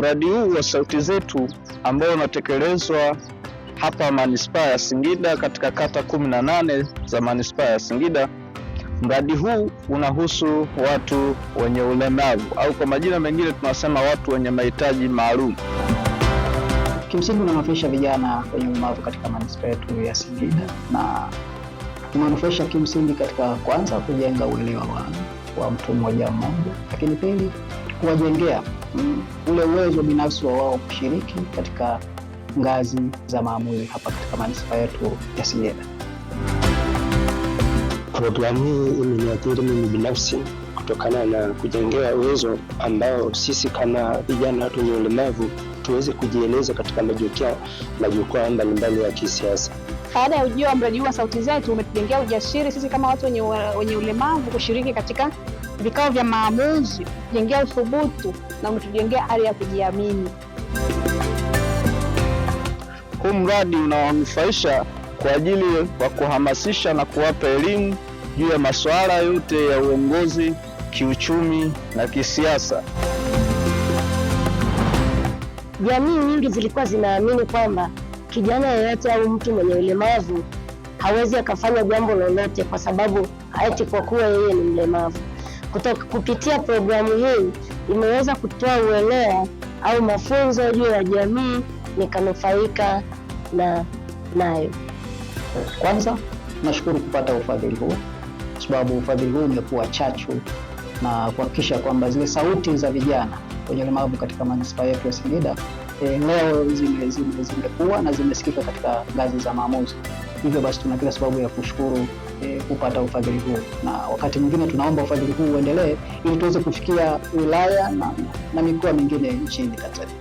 Mradi huu wa Sauti Zetu ambao unatekelezwa hapa manispaa ya Singida katika kata 18 za manispaa ya Singida. Mradi huu unahusu watu wenye ulemavu au kwa majina mengine tunasema watu wenye mahitaji maalum. Kimsingi unanufaisha vijana wenye ulemavu katika manispaa yetu ya Singida, na unanufaisha kimsingi katika kwanza kujenga uelewa wa mtu mmoja mmoja, lakini pili kuwajengea ule uwezo binafsi wa wao kushiriki katika ngazi za maamuzi hapa katika manispaa yetu ya Singida. Programu hii imeniathiri mimi binafsi kutokana na kujengea uwezo ambao sisi kama vijana wenye ulemavu tuweze kujieleza katika majukwaa mbalimbali ya kisiasa. Baada ya ujio wa mradi huu wa Sauti Zetu umetujengea ujasiri sisi kama watu wenye ulemavu kushiriki katika vikao vya maamuzi, kujengea uthubutu na umetujengea hali ya kujiamini. Huu mradi unawanufaisha kwa ajili ya kuhamasisha na kuwapa elimu juu ya masuala yote ya uongozi, kiuchumi na kisiasa. Jamii nyingi zilikuwa zinaamini kwamba kijana yeyote au mtu mwenye ulemavu hawezi akafanya jambo lolote kwa sababu eti kwa kuwa yeye ni mlemavu. Kupitia programu hii imeweza kutoa uelewa au mafunzo juu ya jamii, nikanufaika nayo. Kwanza nashukuru kupata ufadhili huu, kwa sababu ufadhili huu umekuwa chachu na kuhakikisha kwamba zile sauti za vijana wenye ulemavu katika manispaa yetu ya Singida leo zimekuwa na zimesikika katika ngazi za maamuzi. Hivyo basi tuna kila sababu ya kushukuru kupata ufadhili huu, na wakati mwingine tunaomba ufadhili huu uendelee ili tuweze kufikia wilaya na mikoa mingine nchini Tanzania.